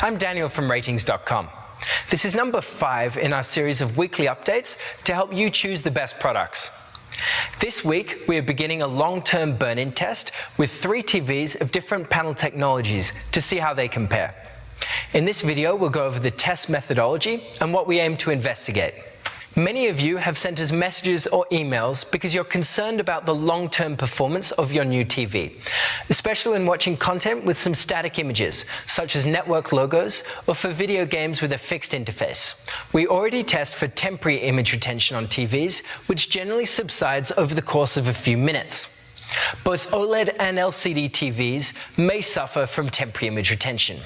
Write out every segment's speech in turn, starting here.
I'm Daniel from ratings.com. This is number 5 in our series of weekly updates to help you choose the best products. This week, we are beginning a long-term burn-in test with 3 TVs of different panel technologies to see how they compare. In this video, we'll go over the test methodology and what we aim to investigate. Many of you have sent us messages or emails because you're concerned about the long-term performance of your new TV, especially when watching content with some static images, such as network logos, or for video games with a fixed interface. We already test for temporary image retention on TVs, which generally subsides over the course of a few minutes. Both OLED and LCD TVs may suffer from temporary image retention.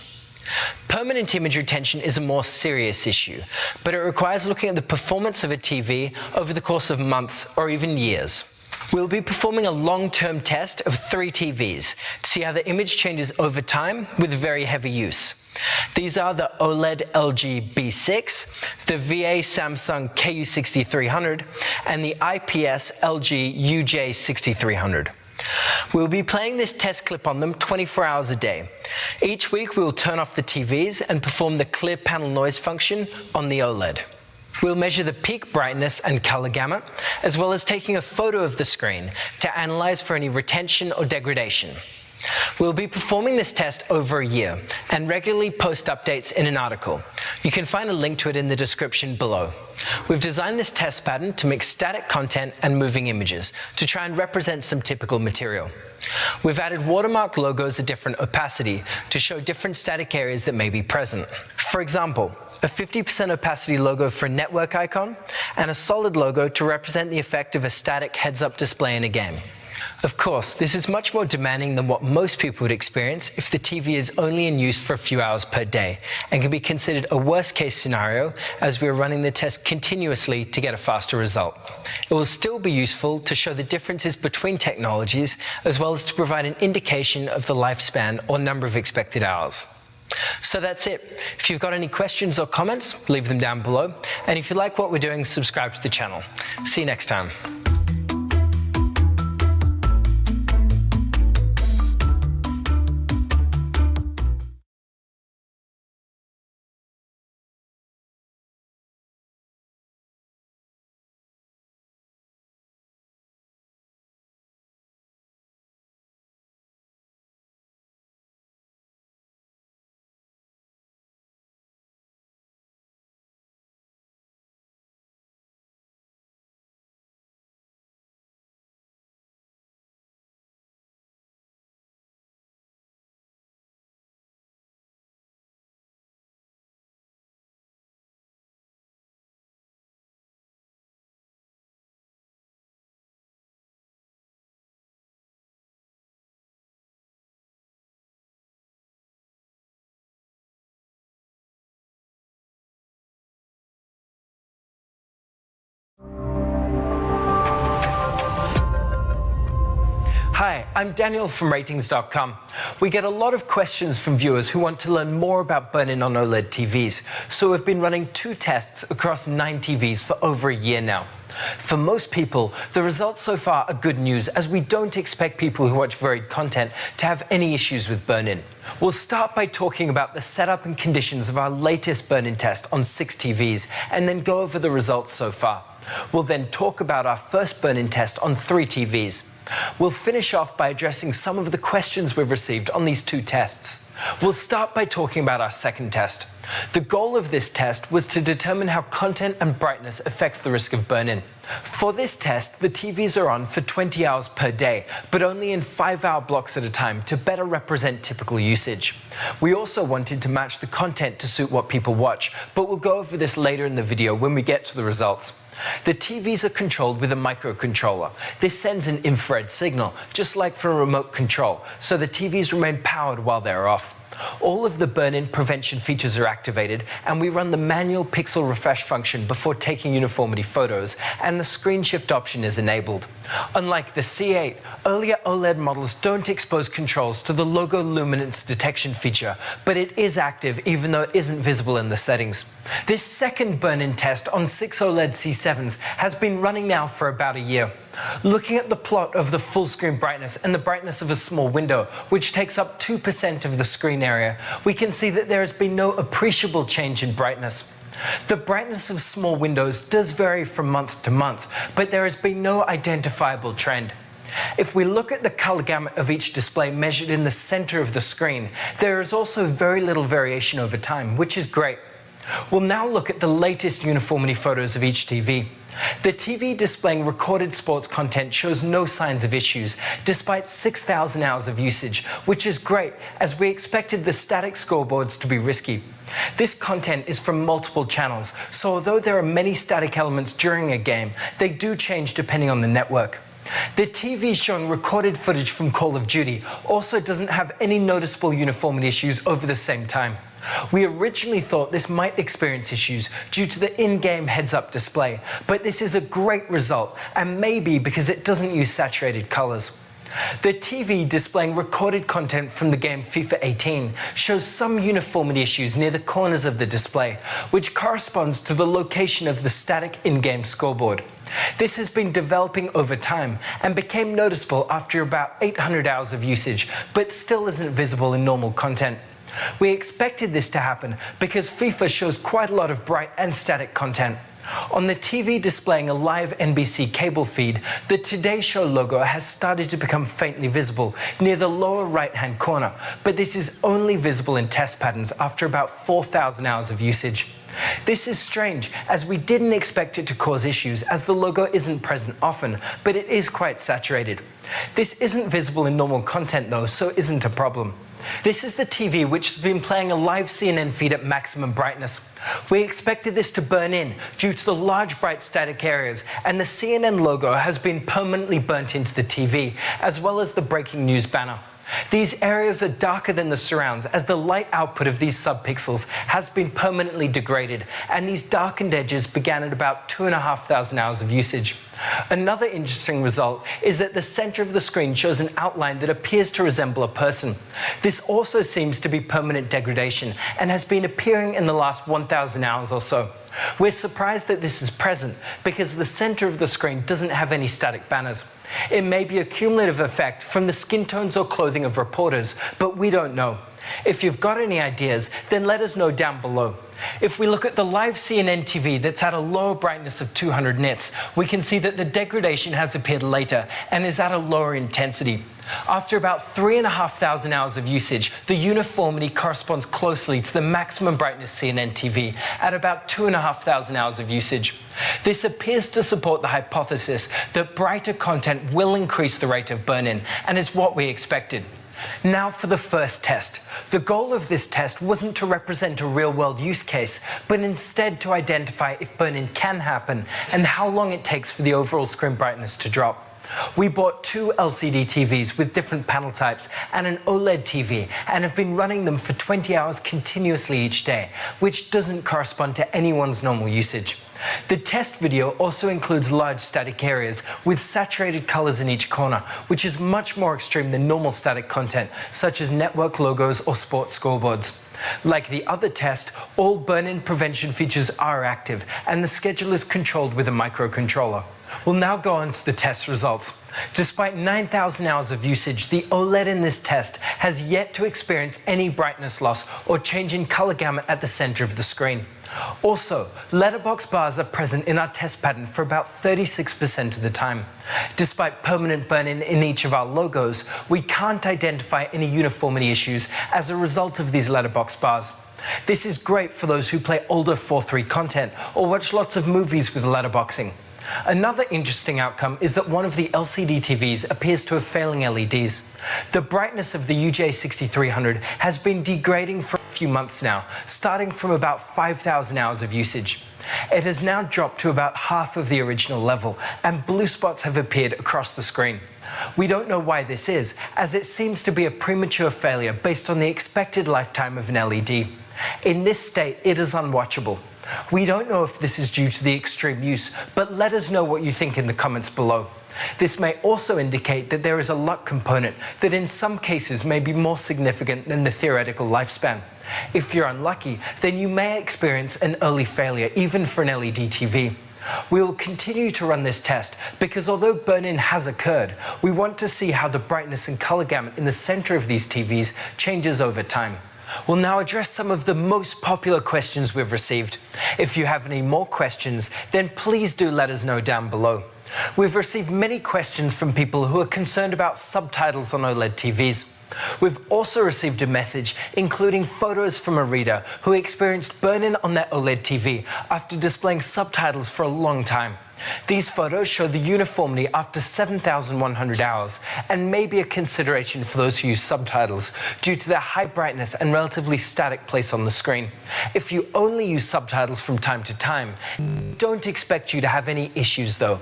Permanent image retention is a more serious issue, but it requires looking at the performance of a TV over the course of months or even years. We'll be performing a long-term test of 3 TVs to see how the image changes over time with very heavy use. These are the OLED LG B6, the VA Samsung KU6300, and the IPS LG UJ6300. We'll be playing this test clip on them 24 hours a day. Each week, we will turn off the TVs and perform the clear panel noise function on the OLED. We'll measure the peak brightness and color gamut, as well as taking a photo of the screen to analyze for any retention or degradation. We'll be performing this test over a year and regularly post updates in an article. You can find a link to it in the description below. We've designed this test pattern to mix static content and moving images to try and represent some typical material. We've added watermark logos at different opacity to show different static areas that may be present. For example, a 50% opacity logo for a network icon and a solid logo to represent the effect of a static heads-up display in a game. Of course, this is much more demanding than what most people would experience if the TV is only in use for a few hours per day, and can be considered a worst-case scenario as we are running the test continuously to get a faster result. It will still be useful to show the differences between technologies, as well as to provide an indication of the lifespan or number of expected hours. So that's it. If you've got any questions or comments, leave them down below. And if you like what we're doing, subscribe to the channel. See you next time. Hi, I'm Daniel from ratings.com. We get a lot of questions from viewers who want to learn more about burn-in on OLED TVs, so we've been running 2 tests across 9 TVs for over a year now. For most people, the results so far are good news, as we don't expect people who watch varied content to have any issues with burn-in. We'll start by talking about the setup and conditions of our latest burn-in test on 6 TVs, and then go over the results so far. We'll then talk about our first burn-in test on 3 TVs. We'll finish off by addressing some of the questions we've received on these 2 tests. We'll start by talking about our second test. The goal of this test was to determine how content and brightness affects the risk of burn-in. For this test, the TVs are on for 20 hours per day, but only in 5-hour blocks at a time to better represent typical usage. We also wanted to match the content to suit what people watch, but we'll go over this later in the video when we get to the results. The TVs are controlled with a microcontroller. This sends an infrared signal, just like for a remote control, so the TVs remain powered while they're off. All of the burn-in prevention features are activated, and we run the manual pixel refresh function before taking uniformity photos, and the screen shift option is enabled. Unlike the C8, earlier OLED models don't expose controls to the logo luminance detection feature, but it is active even though it isn't visible in the settings. This second burn-in test on 6 OLED C7s has been running now for about a year. Looking at the plot of the full screen brightness and the brightness of a small window, which takes up 2% of the screen area, we can see that there has been no appreciable change in brightness. The brightness of small windows does vary from month to month, but there has been no identifiable trend. If we look at the color gamut of each display measured in the center of the screen, there is also very little variation over time, which is great. We'll now look at the latest uniformity photos of each TV. The TV displaying recorded sports content shows no signs of issues, despite 6,000 hours of usage, which is great, as we expected the static scoreboards to be risky. This content is from multiple channels, so although there are many static elements during a game, they do change depending on the network. The TV showing recorded footage from Call of Duty also doesn't have any noticeable uniformity issues over the same time. We originally thought this might experience issues due to the in-game heads-up display, but this is a great result, and maybe because it doesn't use saturated colors. The TV displaying recorded content from the game FIFA 18 shows some uniformity issues near the corners of the display, which corresponds to the location of the static in-game scoreboard. This has been developing over time and became noticeable after about 800 hours of usage, but still isn't visible in normal content. We expected this to happen because FIFA shows quite a lot of bright and static content. On the TV displaying a live NBC cable feed, the Today Show logo has started to become faintly visible near the lower right-hand corner, but this is only visible in test patterns after about 4,000 hours of usage. This is strange, as we didn't expect it to cause issues, as the logo isn't present often, but it is quite saturated. This isn't visible in normal content though, so it isn't a problem. This is the TV which has been playing a live CNN feed at maximum brightness. We expected this to burn in due to the large bright static areas, and the CNN logo has been permanently burnt into the TV, as well as the breaking news banner. These areas are darker than the surrounds, as the light output of these subpixels has been permanently degraded, and these darkened edges began at about 2,500 hours of usage. Another interesting result is that the center of the screen shows an outline that appears to resemble a person. This also seems to be permanent degradation and has been appearing in the last 1,000 hours or so. We're surprised that this is present because the center of the screen doesn't have any static banners. It may be a cumulative effect from the skin tones or clothing of reporters, but we don't know. If you've got any ideas, then let us know down below. If we look at the live CNN TV that's at a lower brightness of 200 nits, we can see that the degradation has appeared later and is at a lower intensity. After about 3,500 hours of usage, the uniformity corresponds closely to the maximum brightness CNN TV at about 2,500 hours of usage. This appears to support the hypothesis that brighter content will increase the rate of burn-in, and is what we expected. Now for the first test. The goal of this test wasn't to represent a real-world use case, but instead to identify if burn-in can happen and how long it takes for the overall screen brightness to drop. We bought two LCD TVs with different panel types and an OLED TV, and have been running them for 20 hours continuously each day, which doesn't correspond to anyone's normal usage. The test video also includes large static areas with saturated colors in each corner, which is much more extreme than normal static content, such as network logos or sports scoreboards. Like the other test, all burn-in prevention features are active, and the schedule is controlled with a microcontroller. We'll now go on to the test results. Despite 9,000 hours of usage, the OLED in this test has yet to experience any brightness loss or change in color gamut at the center of the screen. Also, letterbox bars are present in our test pattern for about 36% of the time. Despite permanent burn-in in each of our logos, we can't identify any uniformity issues as a result of these letterbox bars. This is great for those who play older 4:3 content or watch lots of movies with letterboxing. Another interesting outcome is that one of the LCD TVs appears to have failing LEDs. The brightness of the UJ6300 has been degrading for a few months now, starting from about 5,000 hours of usage. It has now dropped to about half of the original level, and blue spots have appeared across the screen. We don't know why this is, as it seems to be a premature failure based on the expected lifetime of an LED. In this state, it is unwatchable. We don't know if this is due to the extreme use, but let us know what you think in the comments below. This may also indicate that there is a luck component that in some cases may be more significant than the theoretical lifespan. If you're unlucky, then you may experience an early failure, even for an LED TV. We will continue to run this test because although burn-in has occurred, we want to see how the brightness and color gamut in the center of these TVs changes over time. We'll now address some of the most popular questions we've received. If you have any more questions, then please do let us know down below. We've received many questions from people who are concerned about subtitles on OLED TVs. We've also received a message including photos from a reader who experienced burn-in on their OLED TV after displaying subtitles for a long time. These photos show the uniformity after 7,100 hours and may be a consideration for those who use subtitles due to their high brightness and relatively static place on the screen. If you only use subtitles from time to time, don't expect you to have any issues though.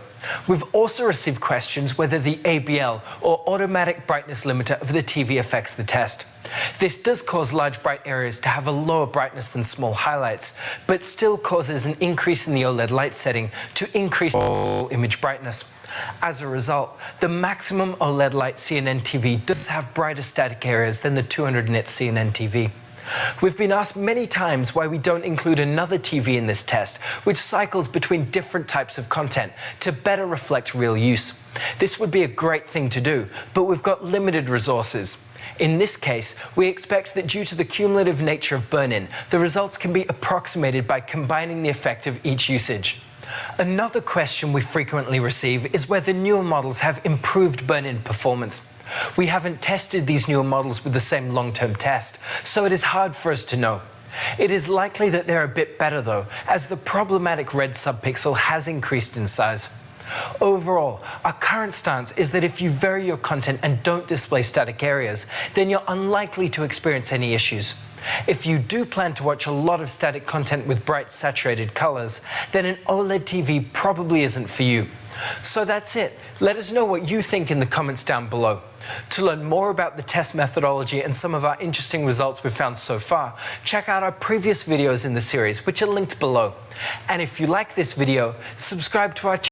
We've also received questions whether the ABL or automatic brightness limiter of the TV affects the test. This does cause large bright areas to have a lower brightness than small highlights, but still causes an increase in the OLED light setting to increase image brightness. As a result, the maximum OLED light CNN TV does have brighter static areas than the 200 nit CNN TV. We've been asked many times why we don't include another TV in this test, which cycles between different types of content to better reflect real use. This would be a great thing to do, but we've got limited resources. In this case, we expect that due to the cumulative nature of burn-in, the results can be approximated by combining the effect of each usage. Another question we frequently receive is whether newer models have improved burn-in performance. We haven't tested these newer models with the same long-term test, so it is hard for us to know. It is likely that they're a bit better though, as the problematic red subpixel has increased in size. Overall, our current stance is that if you vary your content and don't display static areas, then you're unlikely to experience any issues. If you do plan to watch a lot of static content with bright saturated colors, then an OLED TV probably isn't for you. So that's it. Let us know what you think in the comments down below. To learn more about the test methodology and some of our interesting results we've found so far, check out our previous videos in the series, which are linked below. And if you like this video, subscribe to our channel.